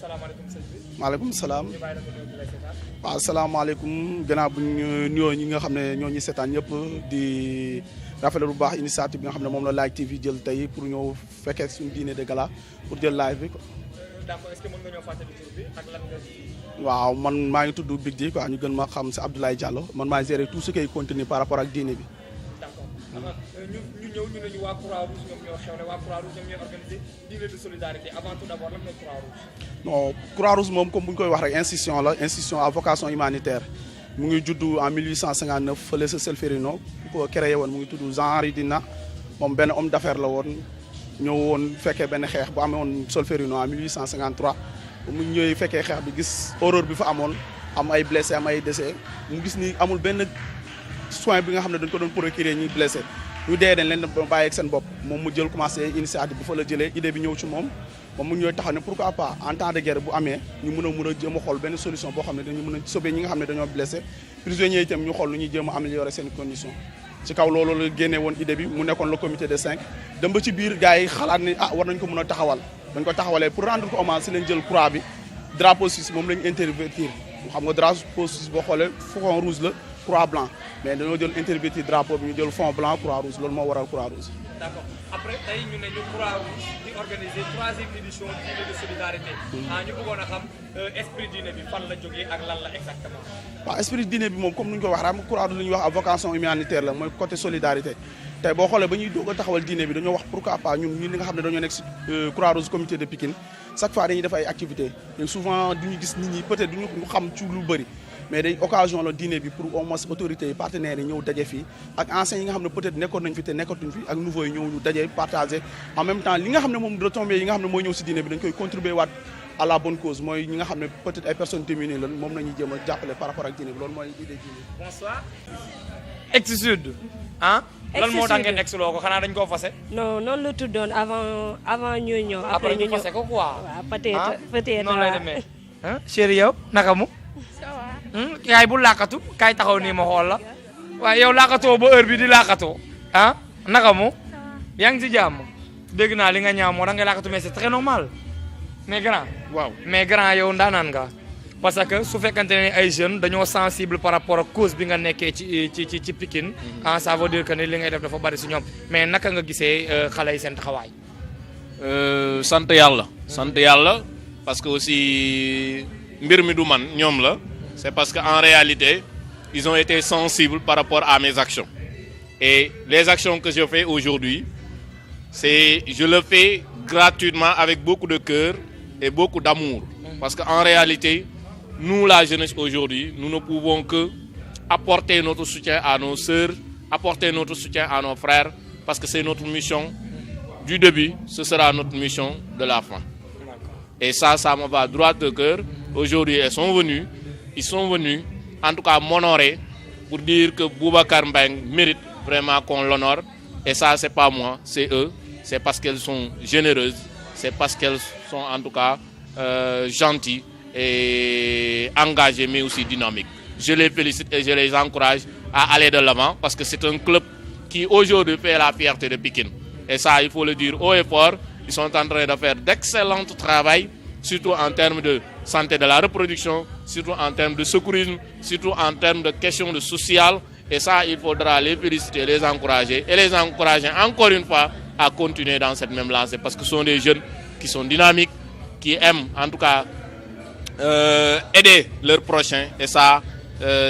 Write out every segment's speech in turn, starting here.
salaamaaleykum sëñ bi. maaleykum salaam. ñu bàyyi la ko nuyu di lay seetaan. waaw salaamaaleykum gannaaw bu ñu nuyoo ñi nga xam ne ñoo ñu seetaan ñëpp di rafetlu bu baax initiative bi nga xam ne moom la Like TV jël tey pour ñëw fekkee suñu dîner de gala pour jël live bi. d'accord est-ce que mën nga ñoo fàttali tur bi ak lan nga ci. waaw man maa ngi tudd Big D quoi ñu gën ma xam si Abdoulaye Diallo man maa gérer tout ce qui est contenu par rapport ak dîner bi. d'accord ñu ñëw ñu ne ñu waa Croix-Rouge ñoom ñoo xewle waa Croix-Rouge ñoom ñooy organiser dîner de solidarité avant tout d'abord lan mooy Croix-Rouge. non Croix-Rouge moom comme bu ñu koy wax rek institution la institution à vocation humanitaire mu ngi judd en 1859 fële sa Solferino ku ko créé woon mu ngi tudd Jean-Henri Dina moom benn homme d'affaires la woon ñëw woon fekkee benn xeex bu amee woon Solferino en 1853 mu ñëwee fekkee xeex bi gis horreur bi fa amoon am ay blessé am ay décès mu gis ni amul benn soin bi nga xam ne dañ ko doon procurer ñuy blessé ñu dee dañ leen bàyyi ak seen bopp moom mu jël commencé initiative bi fa la jëlee idée bi ñëw ci moom mu ñooy taxaw ne pourquoi pas en temps de guerre bu amee ñu mën a jéem a xool benn solution boo xam ne dañu mën a sauver ñi nga xam ne dañoo blessé prisonniers itam ñu xool lu ñuy jéem a améliorer seen condition ci kaw loolu la génnee woon idée bi mu nekkoon le comité de 5 dem ba ci biir gars yi xalaat ni war nañ ko mën a taxawal dañ ko taxawalee pour rendre ko hommage si leen jël croix bi drapeau suisse moom lañu intervertir xam nga drapeau suisse boo xoolee fond rouge la croix blanc mais dañoo jël intervertir drapeau bi ñu jël fond blanc croix rouge loolu moo waral croix rouge. d'accord après tey ñu ne ñu Croix-Rouge di organiser 3e édition dîner de solidarité. ñu bëggoon a xam esprit dîner bi fan la jógee ak lan la exactement. waaw esprit dîner bi moom comme ni ñu ko wax rek Croix-Rouge la ñuy wax à vocation humanitaire la mooy côté solidarité tey boo xoolee ba ñuy doog a taxawal dîner bi dañoo wax pourquoi pas ñun li nga xam ne dañoo nekk si Croix-Rouge comité de Pikine chaque fois dañuy def ay activités mais souvent duñu gis nit ñi peut-être duñu xam ci lu bëri. mais day occasion la dîner bi pour au moins autorités yi partenaires yi ñëw daje fii ak anciens yi nga xam ne peut-être nekkoon nañ fi te nekkatuñ fi ak nouveaux yi ñëw ñu daje partager en même temps li nga xam ne moom retombées yi nga xam ne mooy ñëw si dîner bi dañ koy contribuer waat à la bonne cause mooy ñi nga xam ne peut-être ay personnes démunies lan moom la ñuy jéem a jàppale par rapport ak dîner bi loolu mooy idée dîner. bonsoir. ex-sud ah. lan moo tax ngeen ex-loo ko xanaa dañ koo fase. non noonu la tuddoon avant ñuy ñëw. après ñu fase ko quoi. waaw peut-être noonu lay demee. chéri yow naka mu. kaay bu làkkatu kaay taxaw nii ma xool la waaye yow làkkatoo ba heure bi di làkkatoo naka mu yaa ngi ci jàmm dégg naa li nga ñaaw moo tax nga làkkatu mais c'est très normal mais grand waaw mais grand yow ndaanaan nga parce que su fekkante ne ay jeunes dañoo sensible par rapport ak cause bi nga nekkee ci Pikine ça veut dire que ni li ngay def dafa bari si ñoom mais naka nga gisee xale yi seen taxawaay. sant yàlla parce que aussi mbir mi du man ñoom la. C'est parce qu'en réalité, ils ont été sensibles par rapport à mes actions. Et les actions que je fais aujourd'hui, je le fais gratuitement avec beaucoup de cœur et beaucoup d'amour. Parce qu'en réalité, nous, la jeunesse aujourd'hui, nous ne pouvons que apporter notre soutien à nos sœurs, apporter notre soutien à nos frères, parce que c'est notre mission du début, ce sera notre mission de la fin. Et ça me va droit au cœur. Aujourd'hui, ils sont venus, en tout cas m'honorer, pour dire que Boubacar Mbeng mérite vraiment qu'on l'honore. Et ça, c'est pas moi, c'est eux. C'est parce qu'elles sont généreuses, c'est parce qu'elles sont en tout cas gentilles et engagées, mais aussi dynamiques. Je les félicite et je les encourage à aller de l'avant, parce que c'est un club qui aujourd'hui fait la fierté de Pikine. Et ça, il faut le dire haut et fort, ils sont en train de faire d'excellent travail, surtout en termes de santé de la reproduction, surtout en termes de secourisme, surtout en termes de questions de social. Et ça, il faudra les féliciter, les encourager et les encourager encore une fois à continuer dans cette même lancée parce que ce sont des jeunes qui sont dynamiques, qui aiment en tout cas aider leurs prochains. Et ça,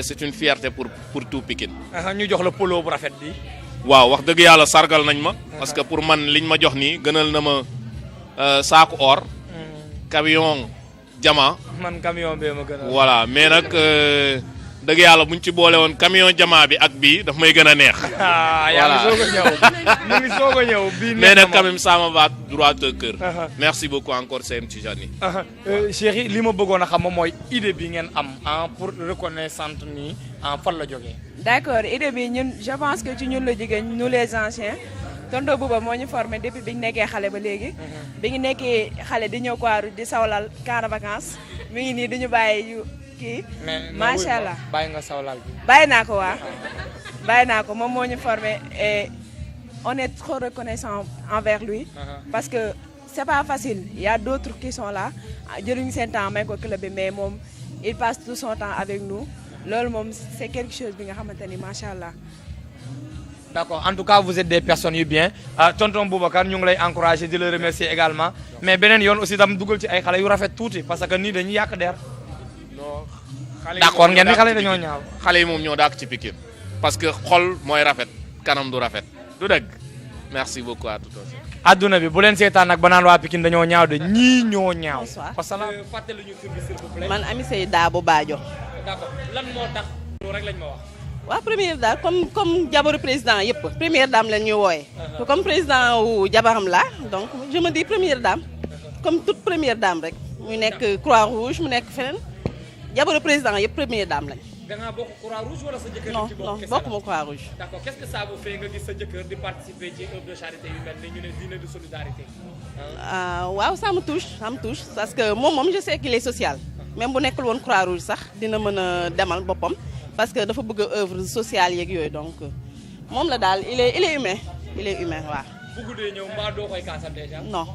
c'est une fierté pour tout Pikine. ñu jox la polo bu rafet bi. waaw wax dëgg yàlla sargal nañ ma. parce que pour man liñ ma jox nii gënal na ma saaku or. camion jama. man camion bee ma gën a. voilà mais nag dëgg yàlla buñ ci boole woon camion jama bi ak bii daf may gën a neex. yaa ngi soog a ñëw mu ngi soog a ñëw bii mais nag quand même ça me va droit au cœur. merci beaucoup encore Seyni Tijani. chéri li ma bëggoon a xam moom mooy idée bi ngeen am pour reconnaissance nii fan la jógee. d'accord idée bi ñun je pense que ci ñun la jógee nous les anciens. tonton Bouba moo ñu formé depuis bi ñu nekkee xale ba léegi. bi ñu nekkee xale di ñëw Croix-Rouge di sawlal camp de vacances mi ngi nii duñu bàyyi yu kii. macha allah bàyyi nga sawlal bi. bàyyi naa ko waa bàyyi naa ko moom moo ñu formé et on est trop reconnaissant envers lui. parce que c'est pas facile il y a d'autres qui sont là jëluñu seen temps may ko club bi mais moom il passe tout son temps avec nous loolu moom c'est quelque chose bi nga xamante ni macha allah. d'accord en tout cas vous êtes des personnes yu bien tonton Boubacar ñu ngi lay encourager di la remercier également mais beneen yoon aussi tam dugal ci ay xale yu rafet tuuti parce que nii dañuy yàq der. non xale yi d'accord ngeen ni xale moom dañoo ñaaw. xale yi moom ñoo dàq ci Pikine parce que xol mooy rafet kanam du rafet du dëgg merci beaucoup à tout aussi. adduna bi bu leen seetaan nag ba naan waa Pikine dañoo ñaaw de ñii ñoo ñaaw. Bonsoir. parce que fàttali ñu tur bi s'il vous plaît. man Amy Seye Dabo Badio. d'accord lan moo tax loolu rek lañ ma wax. waaw première dame comme jabaru président yëpp première dame lañ ñuy wooye comme président wu jabaram la donc je me dis première dame comme toute première dame rek mu nekk croix rouge mu nekk feneen jabaru président yëpp première dame lañ. da ngaa bokk croix rouge wala sa jëkkër non ci non kese la? bokkuma croix rouge. d'accord qu'est-ce que ça vous fait nga gis sa jëkkër di participer ci œuvre de charité yu mel ni ñu ne dîner de solidarité. waaw ça me touche parce que moom je sais qu'il est social même bu nekkul woon croix rouge sax dina mën a demal boppam parce que dafa bëgg œuvre sociale yeeg yooyu donc moom la daal il est humain waaw. bu guddee ñëw mbaa doo koy kaasal déjà. non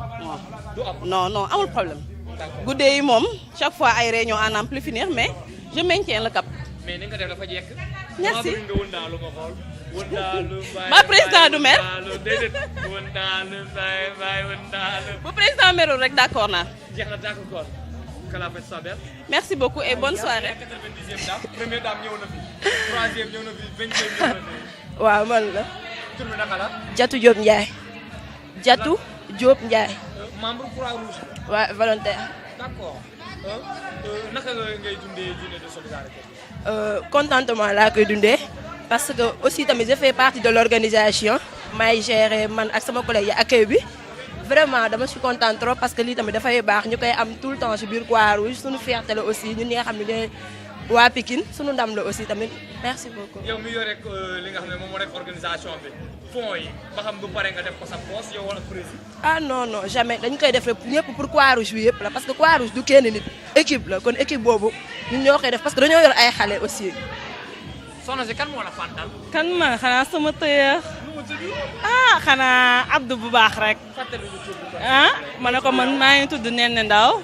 du am. non amul problème. d'accord guddee yi moom chaque fois ay réunion à n'en plus finir mais je maintiens le cap. mais ni nga def dafa jekk. Merci. maa bëgg nga wëndaalu ma xool. wëndaalu mbaay Ma président du maire. déedéet wëndaalu mbaay wëndaalu. bu président merul rek d'accord naa. jeex na d'accord. que la fête soit belle. merci beaucoup et bonne soirée. 90e dame première dame ñëw na fi. troisième ñëw na fi 20e ñëw na fi. waaw man la tur bi naka la. Jatu Diop Ndiaye Jatu Diop Ndiaye membre croix rouge. waaw volontaire d'accord. naka ngay dundee dîner de solidarité. contentement laa koy dundee parce que aussi tamit je fais partie de l'organisation may gérer man ak sama collègue yi accueil bi vraiment dama suis contente trop parce que lii tamit dafay baax ñu koy am tout le temps ci biir Croix-Rouge suñu fierté la aussi ñun ñi nga xam ne ñooy waa Pikine suñu ndam la aussi tamit merci beaucoup. yow mi yore li nga xam ne moom moo nekk organisation bi fonds yi ba xam bu pare nga def ko sa poche yow wala président. ah non jamais dañ koy def rek ñëpp pour Croix-Rouge bi yëpp la parce que Croix-Rouge du kenn nit équipe la kon équipe boobu ñun ñoo koy def parce que dañoo yor ay xale aussi. soxna si kan moo la fantal. kan man xanaa sama tëyeex xanaa Abdou bu baax rek ma ne ko man maa ngi tudd Nene Ndaw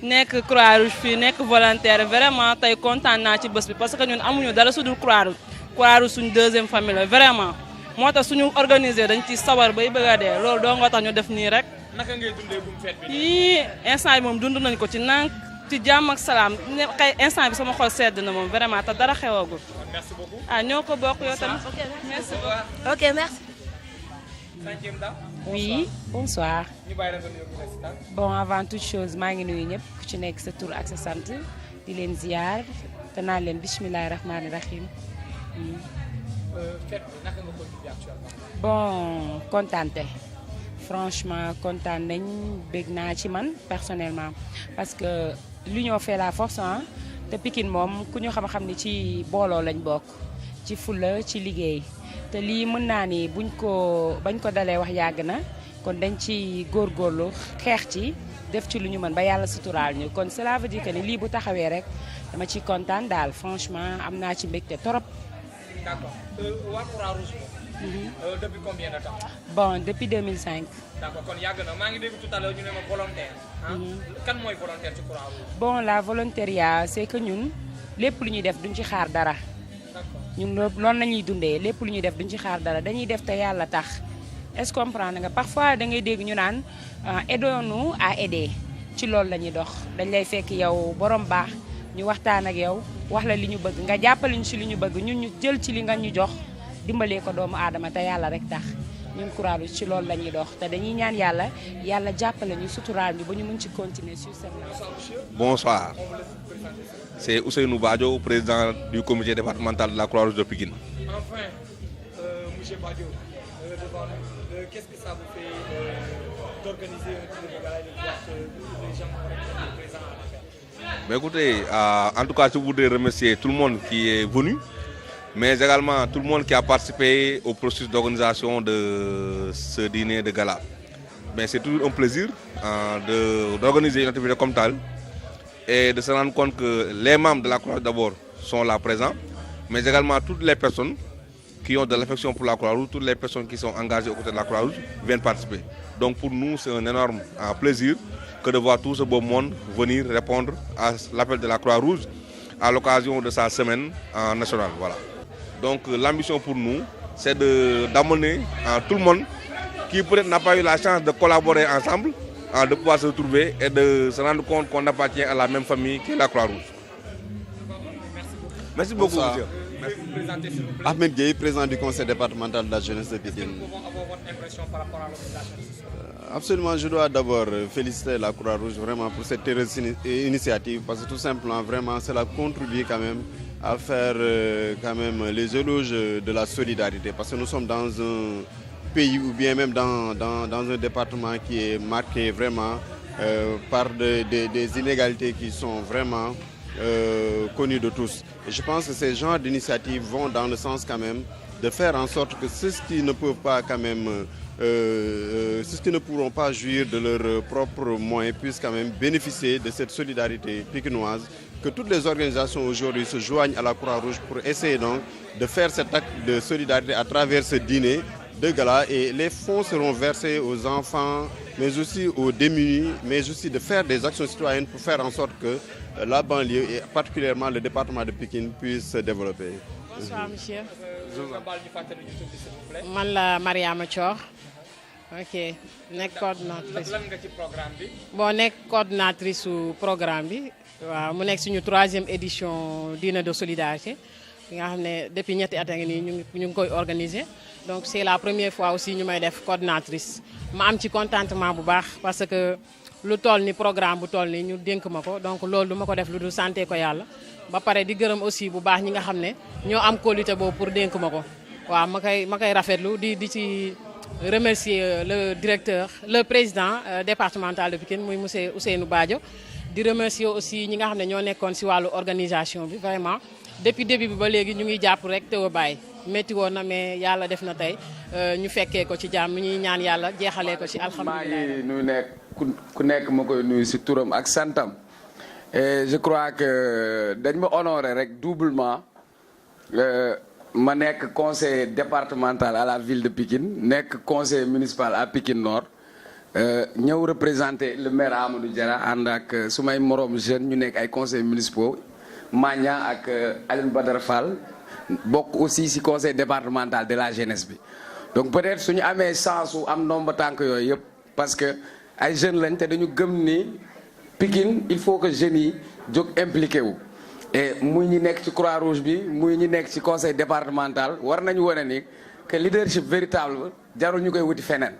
nekk Croix-Rouge fii nekk volontaire vraiment tey kontaan naa ci bés bi parce que ñun amuñu dara sudul Croix-Rouge Croix-Rouge suñu deuxième famille la vraiment moo tax suñu organisé dañ ci sawar bay bëgg a dee loolu doo nga tax ñu def nii rek naka ngay dundee bu mu fête bi. yii instant bi moom dund nañ ko ci nank ci jàmm ak salaam ne kay instant bi sama xol sedd na moom vraiment te dara xewagul merci beaucoup. ñoo ko bokk yow tamit merci beaucoup. ok merci. 5e dame. Oui, bonsoir. ñu bàyyi la nga nuyu président. Bon, avant toute chose maa ngi nuyu ñëpp ku ci nekk sa tur ak sa sant di leen ziar te naan leen bismillahi rahmaani rahim. fête bi naka nga ko dundee actuellement. Bon, kontaante franchement kontaan nañ bég naa ci man personnellement parce que l'union fait la force te Pikine moom ku ñu xam-xam ni ci booloo lañ bokk ci fulla ci liggéey. te lii mën naa ni bañ ko dalee wax yàgg na kon dañ ci góorgóorlu xeex ci def ci lu ñu mën ba yàlla suturaal ñu kon cela veut dire que ni lii bu taxawee rek dama ci kontaan daal franchement am naa ci mbégte torop. d'accord waa Croix-Rouge depuis combien de temps. bon depuis 2005. d'accord kon yàgg na maa ngi dégg tout à l'heure ñu ne ma volontaire. kan mooy volontaire ci Croix-Rouge. bon la volontariat c'est que ñun lépp lu ñuy def duñ ci xaar dara. ñun loolu la ñuy dundee lépp lu ñuy def duñ ci xaar dara dañuy def te yàlla tax est-ce que comprendre nga parfois da ngay dégg ñu naan aidons-nous à aider ci loolu la ñuy dox dañ lay fekk yow borom baax ñu waxtaan ak yow wax la li ñu bëgg nga jàppale ñu ci li ñu bëgg ñun ñu jël ci li nga ñu jox dimbalee ko doomu aadama te yàlla rek tax ñun Croix-Rouge ci loolu la ñuy dox te dañuy ñaan yàlla jàppale ñu suturaal ñu ba ñu mën ci continuer sur cette lancée. Bonsoir. C'est Ousseynou Badio, président du comité départemental de la Croix-Rouge de Pikine. Enfin, monsieur Badio, qu'est-ce que ça vous fait d'organiser un tour de gala et de voir que les gens sont présents à la fête? Mais écoutez, en tout cas, je voudrais remercier tout le monde qui est venu, mais également tout le monde qui a participé au processus d'organisation de ce dîner de gala. Mais c'est toujours un plaisir d'organiser une activité comme telle. Et de se rendre compte que les membres de la Croix-Rouge d'abord sont là présents, mais également toutes les personnes qui ont de l'affection pour la Croix-Rouge, toutes les personnes qui sont engagées aux côtés de la Croix-Rouge viennent participer. Donc pour nous, c'est un énorme plaisir que de voir tout ce beau monde venir répondre à l'appel de la Croix-Rouge à l'occasion de sa semaine nationale. Voilà. Donc l'ambition pour nous, c'est d'amener tout le monde qui peut-être n'a pas eu la chance de collaborer ensemble, de pouvoir se retrouver et de se rendre compte qu'on appartient à la même famille qu'est la Croix-Rouge. Merci beaucoup, monsieur. Merci. Ahmed Gueye, président du conseil départemental de la jeunesse de Pikine. Nous pouvons avoir votre impression par rapport à l'organisation de ce soir. Absolument, je dois d'abord féliciter la Croix-Rouge vraiment pour cette heureuse initiative parce que tout simplement, vraiment, cela a contribué quand même à faire quand même les éloges de la solidarité parce que nous sommes dans un pays ou bien même dans un département qui est marqué vraiment par des inégalités qui sont vraiment connues de tous. Et je pense que ces genres d'initiatives vont dans le sens quand même de faire en sorte que ceux qui ne peuvent pas quand même ceux qui ne pourront pas jouir de leurs propres moyens puissent quand même bénéficier de cette solidarité pikinoise, que toutes les organisations aujourd'hui se joignent à la Croix-Rouge pour essayer donc de faire cet acte de solidarité à travers ce dîner de gala, et les fonds seront versés aux enfants mais aussi aux démunis, mais aussi de faire des actions citoyennes pour faire en sorte que la banlieue et particulièrement le département de Pikine puisse se développer. Bonsoir monsieur. Man la Mariama Thior. Ok, nekk coordinatrice. lan nga ci programme bi. Bon, nekk coordinatrice su programme bi. Waaw, mu nekk suñu 3e édition dîner de solidarité. Nga xam ne depuis ñetti at a ngi nii ñu ngi koy organiser. Donc c'est la première fois aussi ñu may def coordinatrice. Ma am ci contentement bu baax parce que lu toll ni programme bu toll ni ñu dénk ma ko, donc loolu du ma ko def lu dul santé ko yàlla. Ba pare di gërëm aussi bu baax ñi nga xam ne ñoo am qualité boobu pour dénk ma ko. Waaw, ma koy rafetlu di ci remercier le directeur, le président départemental de Pikine muy monsieur Ousseynou Badio. Di remercier aussi ñi nga xam ne ñoo nekkoon ci wàllu organisation bi vraiment depuis début bi ba léegi ñu ngi jàpp rek te bàyyi métti woon na mais yàlla def na tey ñu fekkee ko ci jàmm ñuy ñaan yàlla jeexalee ko ci alhamdulilah. maa ngi nuyu nekk ku nekk ma koy nuyu ci turam ak santam et je crois que dañ ma honoré rek doublement ma nekk conseiller départemental à la ville de Pikine nekk conseiller municipal à Pikine Nord ñëw représenter le maire Amadou Diarra ànd ak su may moroom jeune ñu nekk ay conseillers municipaux Magna ak Aline Badara Fall bokk aussi ci conseil départemental de la jeunesse bi. Donc peut-être suñu amee chance su am ndomba tànk yooyu yëpp parce que ay jeunes lañ te dañu gëm ni Pikine il faut que jeunes yi jóg impliqué wu. Et muy ñi nekk ci Croix-Rouge bi muy ñi nekk ci conseil départemental war nañu wane ni que leadership véritable jarul ñu koy wuti feneen.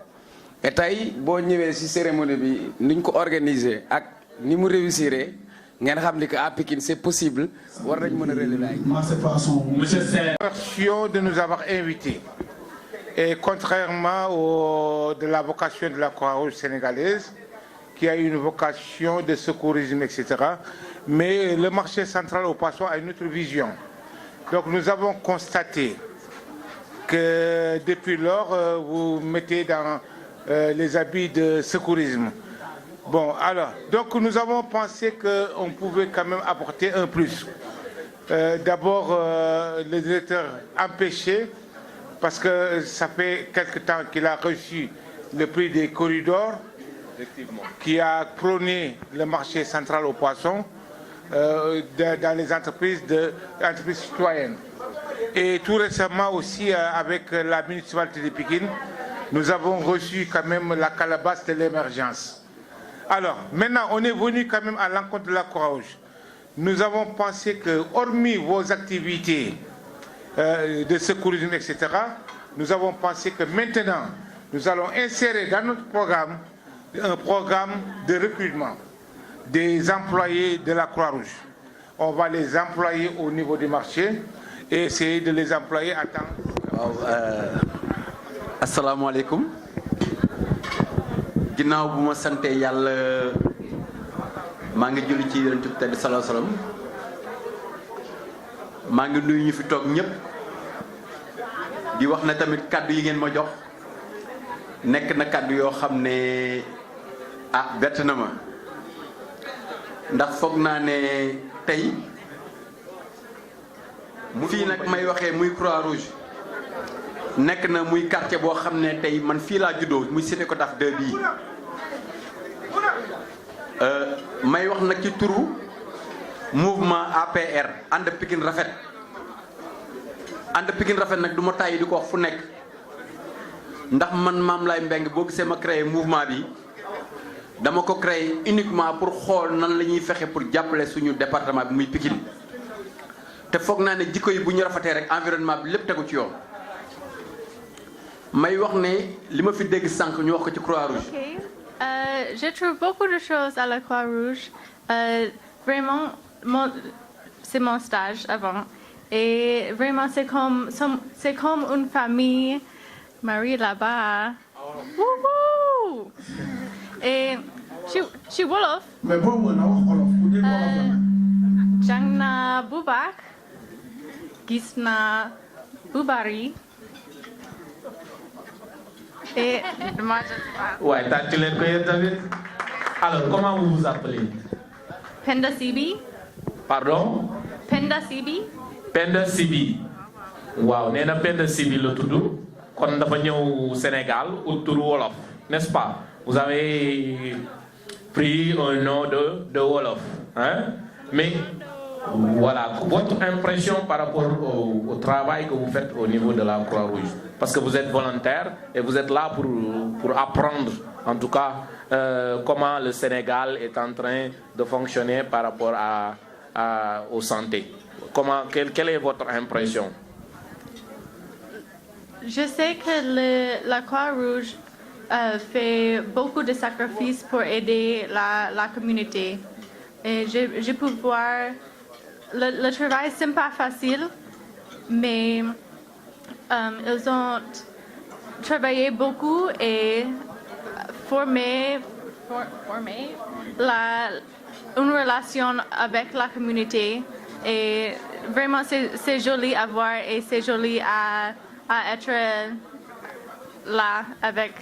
Et tey boo ñëwee ci cérémonie bi ni ñu ko organiser ak ni mu réussir ngeen xam ni que à Pikine c'est possible war nañ mën a relever ay. Merci de nous avoir invités. Et contrairement de la vocation de la Croix-Rouge sénégalaise, qui a une vocation de secourisme, etc., mais le marché central au poisson a une autre vision. Donc nous avons constaté que depuis lors, vous mettez dans les habits de secourisme. Bon, alors, donc nous avons pensé qu'on pouvait quand même apporter un plus. D'abord, le directeur empêché, parce que ça fait quelque temps qu'il a reçu le prix des corridors, qui a prôné le marché central au poisson dans les entreprises citoyennes. Et tout récemment aussi, avec la municipalité de Pikine, nous avons reçu quand même la calebasse de l'émergence. Alors, maintenant, on est venu quand même à l'encontre de la Croix-Rouge. Nous avons pensé que, hormis vos activités de secourisme, etc., nous avons pensé que maintenant, nous allons insérer dans notre programme un programme de recrutement des employés de la Croix-Rouge. On va les employer au niveau du marché et essayer de les employer à temps. Assalamu alaikum. Ginnaaw bu ma sante yàlla maa ngi julli ci Yonent bi tedd sallallahu alayhi wasallam maa ngi nuyu ñu fi toog ñëpp di wax ne tamit kàddu yi ngeen ma jox nekk na kàddu yoo xam ne bett na ma ndax foog naa ne tey fii nag may waxee muy Croix-Rouge nekk na muy quartier boo xam ne tey man fii laa juddoo muy Cité Kotaf 2 bii may wax nag ci turu mouvement APR ànd Pikine rafet ànd Pikine rafet nag du ma tàyyi di ko wax fu nekk ndax man Mame Laye Mbengue boo gisee ma créé mouvement bi dama ko créé uniquement pour xool nan la ñuy fexe pour jàppale suñu département bi muy Pikine te foog naa ne jikko yi bu ñu rafetee rek environnement bi lépp tegu ci yoon may wax ne li ma fi dégg sànq ñu wax ko ci Croix-Rouge. Je trouve beaucoup de choses à la Croix-Rouge. Vraiment, c'est mon stage avant. Et vraiment, c'est comme une famille. Marie là-bas. Wouhou! Et je suis Wolof. Mais bon, on a Wolof. Jangna Boubak. Gisna Boubari. Et moi, je sais pas. Ouais, t'as tu l'as payé, David? Alors, comment vous vous appelez? Penda Sibi. Pardon? Penda Sibi. Penda Sibi. Waaw, nee na Penda Sibi la tudd kon dafa ñëw Sénégal ut turu Wolof, n'est-ce pas? Vous avez pris un nom de Wolof, hein? Mais voilà, votre impression par rapport au travail que vous faites au niveau de la Croix-Rouge, parce que vous êtes volontaire et vous êtes là pour apprendre, en tout cas, comment le Sénégal est en train de fonctionner par rapport aux santé. Quelle est votre impression? Je sais que la Croix-Rouge fait beaucoup de sacrifices pour aider la communauté. Et j'ai pu voir le travail, c'est pas facile, mais ils ont travaillé beaucoup et formé une relation avec la communauté. Et vraiment, c'est joli à voir et c'est joli à être là avec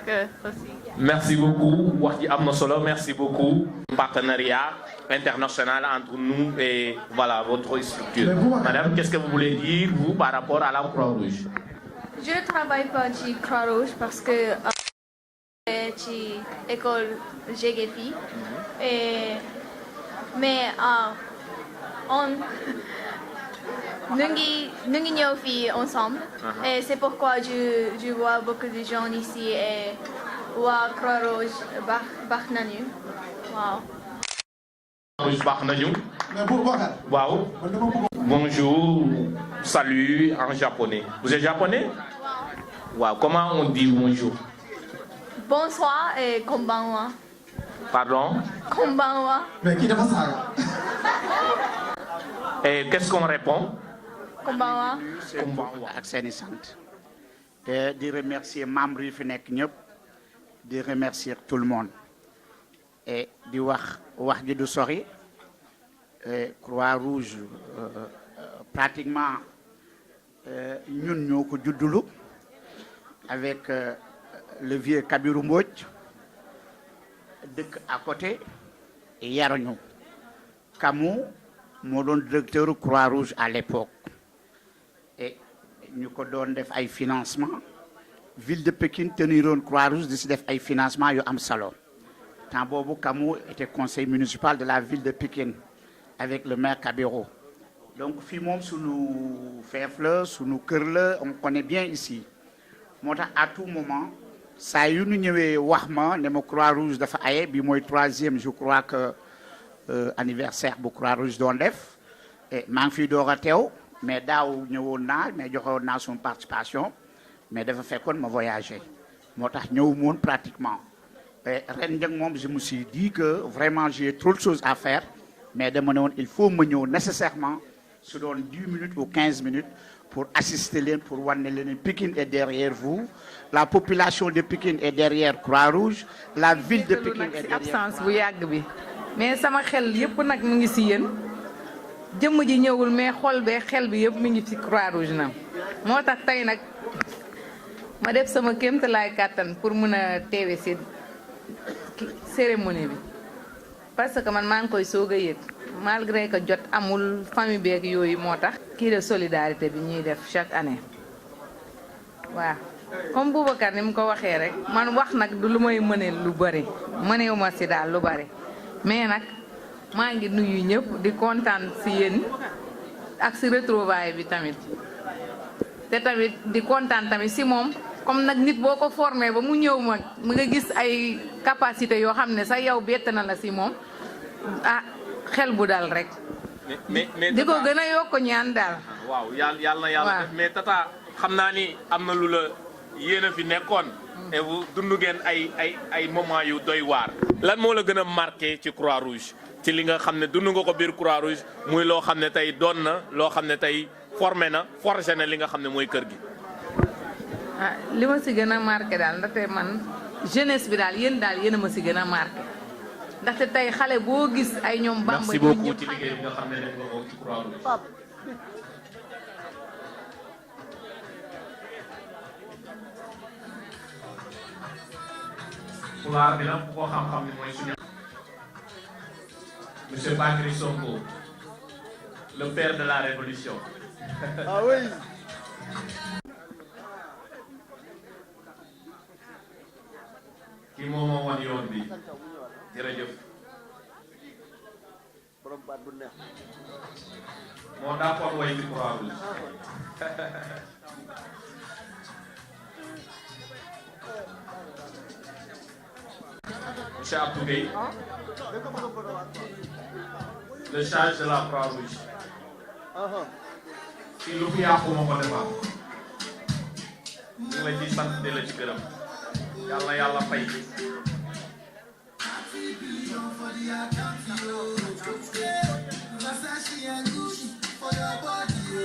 eux aussi. Merci beaucoup. Wax ji am na solo, merci beaucoup. Partenariat international entre nous et voilà votre structure. Madame, qu'est-ce que vous voulez dire vous par rapport à la Croix-Rouge? Je ne travaille pas ci Croix-Rouge parce que ci école GGFI mais nous ngi ñëw fii ensemble et c'est pourquoi je vois beaucoup de gens ici et waa Croix-Rouge baax nañu waaw. Croix-Rouge baax nañu. Waaw. Bonjour, salut en japonais. Vous êtes japonais? Waaw, comment on dit bonjour? Bonsoir et konbanwa. Pardon? Konbanwa. Mais qui dafa saaga? Et qu'est-ce qu'on répond? Konbanwa. Konbanwa ak seeni sant. Te di remercier membres yi fi nekk ñëpp, di remercier tout le monde. Et di wax ji du sori. Croix-Rouge pratiquement ñun ñoo ko juddulu avec le vieux Kabirou Mbodj dëkk à côté yaruñu Kamou moo doon directeur Croix-Rouge à l'époque et ñu ko doon def ay financement ville de Pékin teniroon Croix-Rouge di si def ay financement yu am solo temps boobu Kamou était conseiller municipal de la ville de Pékin avec le maire Kabiro. Donc fii moom sunu feef la sunu kër la on connaît bien ici moo tax à tout moment saa yu ñu ñëwee wax ma ne ma Croix-Rouge dafa aye bi mooy 3e je crois que anniversaire bu Croix-Rouge doon def et maa ngi fiy door a teew mais daaw ñëwoon naa mais joxewoon naa son participation mais dafa fekkoon ma voyager moo tax ñëw moon pratiquement ren njëg moom je me suis dit que vraiment j'ai trop de choses à faire mais dama ne woon il faut ma ñëw nécessairement su doon 10 minutes ou 15 minutes pour assister leen pour wan ne leen Pikine est derrière vous la population de Pikine est derrière Croix-Rouge la ville de Pikine est derrière absence bu yàgg bi mais sama xel yëpp nag mu ngi si yéen jëmm ji ñëwul mais xol bee xel bi yëpp mi ngi ci Croix-Rouge na moo tax tey nag ma def sama kéemtalaay kàttan pour mën a teewe si cérémonie bi parce que man maa ngi koy soog a yëg malgré que jot amul famille beeg yooyu moo tax kii de solidarité bi ñuy def chaque année waaw comme Boubacar ni mu ko waxee rek man wax nag du lu may mëne lu bëri mënewuma si daal lu bëri mais nag maa ngi nuyu ñëpp di kontaan si yéen ak si retrouvaille bi tamit te tamit di kontaan tamit si moom comme nag nit boo ko formé ba mu ñëw ma mu nga gis ay capacité yoo xam ne sax yow bett na la si moom ah xel bu dal rek mais di ko gën a yokk ñaan daal waaw yàlla na yàlla def mais tata xam naa ni am na lu la yéen a fi nekkoon et vous dund ngeen ay moment yu doy waar lan moo la gën a marqué ci Croix Rouge ci li nga xam ne dund nga ko biir Croix Rouge muy loo xam ne tey doon na loo xam ne tey formé na forgé na li nga xam ne mooy kër gi ah li ma si gën a marqué daal ndaxte man jeunesse bi daal yéen a ma si gën a marqué ndaxte tey xale boo gis ay ñoom Bamba merci beaucoup ci liggéey bi nga xam ne def nga ko ci Croix Rouge pulaar bi nag ku ko xam-xam ni mooy suñu monsieur Bakary Sonko le père de la révolution ah oui kii moom moo wan yoon bi jërëjëf borom baat bu neex moo d'accord way ci Croix Rouge Monsieur Abdou Gueye, le charge de la Croix-Rouge. Si lu fi yàqu moo ko defar ñu ngi la ciy sant di la ci gërëm yàlla yàlla fay.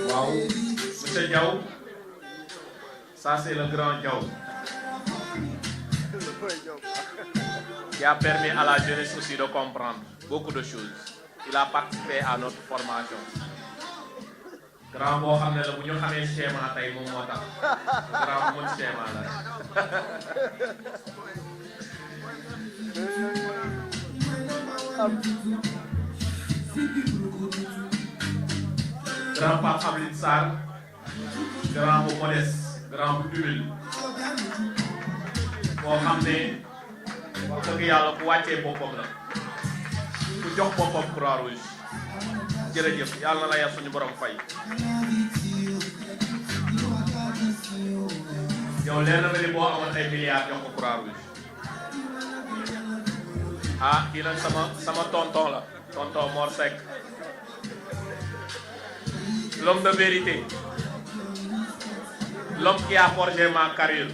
waaw monsieur Diaw ça c'est le grand Diaw. Qui a permis à la jeunesse aussi de comprendre beaucoup de choses. Il a participé à notre formation. Grand boo xam ne la bu ñu xamee schéma tey moom moo tax grand bu mën schéma la grand Pape Abline Sarr grand bu modeste grand bu humble boo xam ne wax dëgg yàlla ku wàccee boppam la ku jox boppam Croix Rouge jërëjëf yàlla na la yar suñu borom fay yow leer na ni boo amoon ay milliards jox ko Croix Rouge ah kii nag sama tonton la tonton Mor Seck l'homme de vérité l'homme qui a forgé ma carrière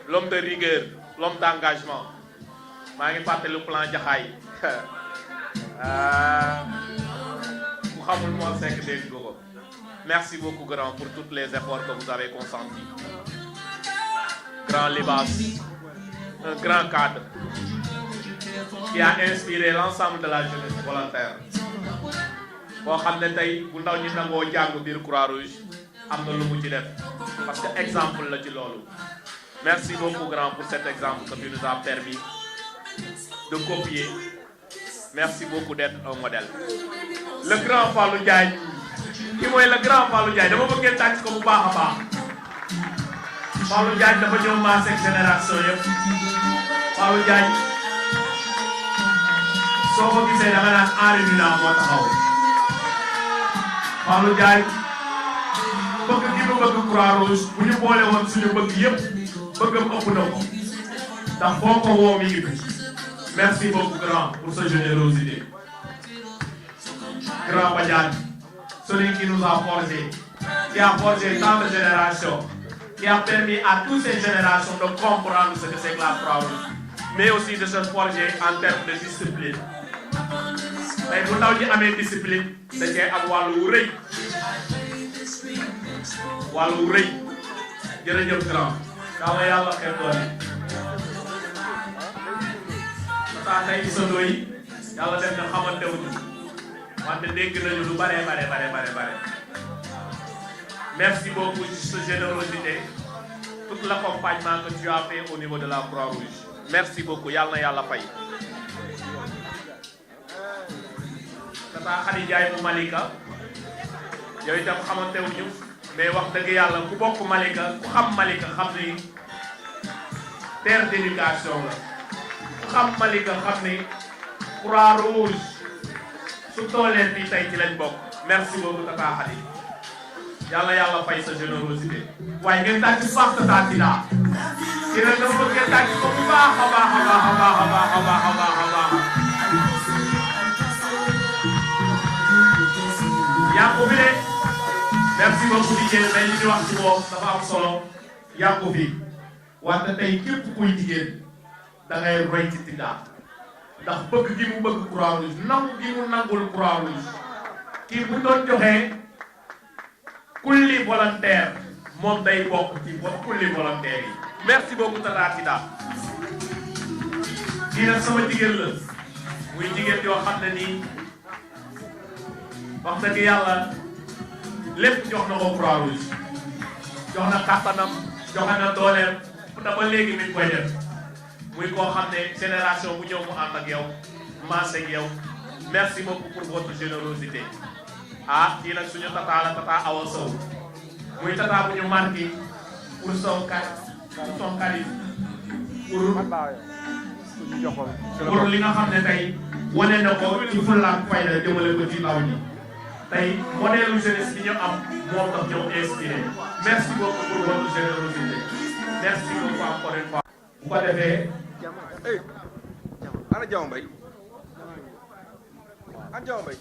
l'homme de rigueur l'homme d'engagement maa ngi fàttali plan Jaxaay ku xamul Mor Seck dégg nga ko merci beaucoup grand pour tous les efforts que vous avez consentis grand Libas un grand cadre qui a inspiré l'ensemble de la jeunesse volontaire boo xam ne tey bu ndaw ñi nangoo jàng biir Croix-Rouge am na lu mu ci def parce que exemple la ci loolu merci beaucoup grand pour cet exemple que tu nous as permis de copier merci beaucoup d'être un modèle le grand Fallou Ndiaye ki mooy le grand Fallou Ndiaye dama bëggee tàcc ko bu baax a baax Fallou Ndiaye dafa ñëw maase ak génération yëpp Fallou Ndiaye soo ko gisee da nga naan Henri Dunant moo taxaw Fallou Ndiaye bëgg gi mu bëgg Croix-Rouge bu ñu boole woon suñu bëgg yëpp bëggam ëpp na ko ndax boo ko woo mi ngi fi merci beaucoup grand pour sa générosité grand Badiane celui qui nous a forgé qui a forgé tant de générations qui a permis à toutes ces générations de comprendre ce que c'est que la Croix-Rouge mais aussi de se forger en termes de discipline tey bu ndaw ñi amee discipline da cee am wàllu wu rëy jërëjëf grand daa ma yàlla xeeb doole saa tey isandoo yi yàlla def na xamante wuñu wante dégg nañu lu bare merci beaucoup de cette générosité tout l'accompagnement que tu as fait au niveau de la Croix-Rouge merci beaucoup yàlla na yàlla fay tata Khady Ndiaye bu Malika yow itam xamante wuñu mais wax dëgg yàlla ku bokk Malika ku xam Malika xam ni terre d'éducation la ku xam Malika xam ni Croix-Rouge su toolee fii tey ci lañ bokk merci beaucoup Tata Khady yàlla yàlla fay sa générosité waaye ngeen tàcc baax Tata Tida ci nag dama bëgg ngeen tàcc ko bu baax a baax a baax a baax a baax a baax a baax a baax yaa ko fi de merci beaucoup di jël mais li ñu wax ci moom dafa am solo yaa ko fi wante tey képp kuy jigéen da ngay roy ci Tida ndax bëgg gi mu bëgg Croix-Rouge nangu gi mu nangul Croix-Rouge kii bu doon joxee kulli volontaire moom day bokk ci kulli volontaire yi merci beaucoup Tata Tida kii nag sama jigéen la muy jigéen yoo xam ne nii wax dëgg yàlla lépp jox na ko Croix-Rouge jox na kàttanam joxe na dooleem te ba léegi mi ngi koy def muy koo xam ne génération bu ñëw mu ànd ak yow maase ak yow merci beaucoup pour votre générosité ah kii nag suñu tata la Tata Awa Sow muy tata bu ñu marqué pour son charisme pour li nga xam ne tey wane na ko ci fulla ak fayda jëmale ko ci ndaw ñi tey modèle jeunesse bi ñu am moo tax ñëw inspiré merci beaucoup pour votre générosité merci beaucoup encore une fois bu ko defee ana Diama Mbaye ana Diama Mbaye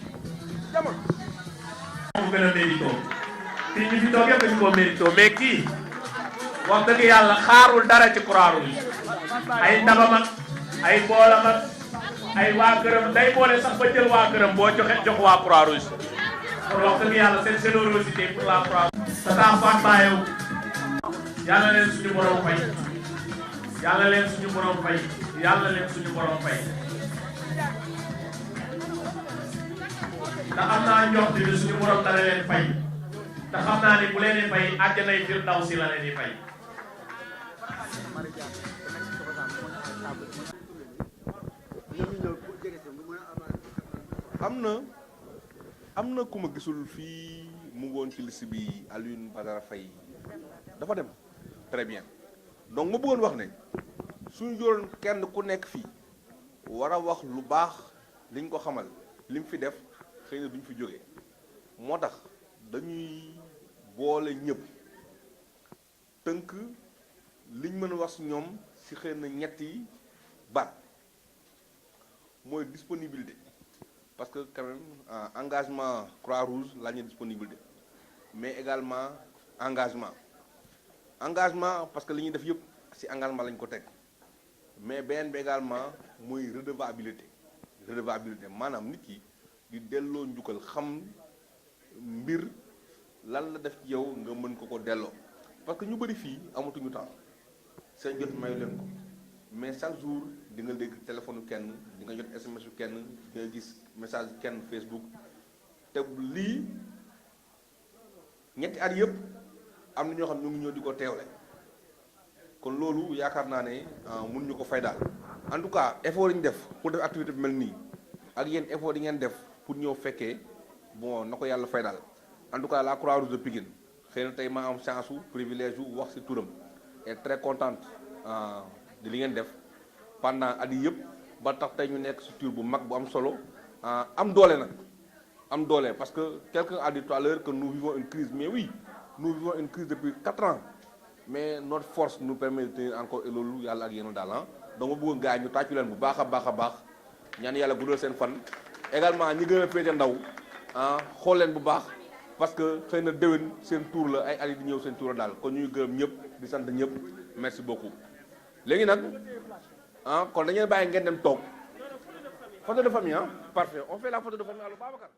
Diama mu gën a mérito fii ñu fi toog yëpp dañu koo mérito mais kii wax dëgg yàlla xaarul dara ci Croix-Rouge ay ndabam ak ay boolam ak ay waa këram day boole sax ba jël waa këram boo jox waa Croix-Rouge kon wax dëgg yàlla seen générosité pour la Croix-Rouge Tata Fatou Bayo yàlla leen suñu borom fay yàlla leen suñu borom fay yàlla leen suñu borom fay te xam naa njox bi suñu borom dana leen fay te xam naa ni bu leen di fay àjjanay Firdawsi la leen di fay. am na ku ma gisul fii mu ngi woon ci liste bi Alioune Badara Faye dafa dem très bien donc ma bëggoon wax ne suñu jëloon kenn ku nekk fii war a wax lu baax liñ ko xamal lim fi def xëy na duñ fi jógee moo tax dañuy boole ñëpp tënk liñ mën a wax si ñoom si xëy na ñetti baat mooy disponibilité parce que quand même engagement Croix-Rouge la ñu disponibilité mais également engagement parce que li ñuy def yëpp si engagement lañ ko teg mais beneen bi également mooy redevabilité maanaam nit ki di delloo njukkal xam mbir lan la def ci yow nga mën ko delloo parce que ñu bëri fii amatuñu temps seen jot mayu leen ko mais chaque jour di nga dégg téléphone kenn di nga jot SMS yu kenn di nga gis message kenn Facebook te lii ñetti at yëpp am na ñoo xam ñu ngi ñëw di ko teewle kon loolu yaakaar naa ne mun ñu ko fay daal en tout cas effort yi ñu def pour def activité bi mel nii ak yéen effort yi ngeen def pour ñëw fekkee bon na ko yàlla fay daal en tout cas la Croix-Rouge de Pikine xëy na tey maa am chance su privilège wu wax ci turam et très contente di li ngeen def pendant at yi yëpp ba tax tey ñu nekk structure bu mag bu am solo am doole nag am doole parce que quelqu'un a dit tout à l'heure que nous vivons une crise mais oui nous vivons une crise depuis 4 ans mais notre force nous permet de tenir encore et loolu yàlla ak yéen daal donc ma bëggoon gars yi ñu tàccu leen bu baax a baax ñaan yàlla guddal seen fan également ñi gën a féete ndaw xool leen bu baax parce que xëy na déwén seen tour la ay at yi di ñëw seen tour la daal kon ñuy gërëm ñëpp di sant ñëpp merci beaucoup léegi nag kon dañuy bàyyi ngeen dem toog photo de famille parfait on fait la photo de famille allo Babacar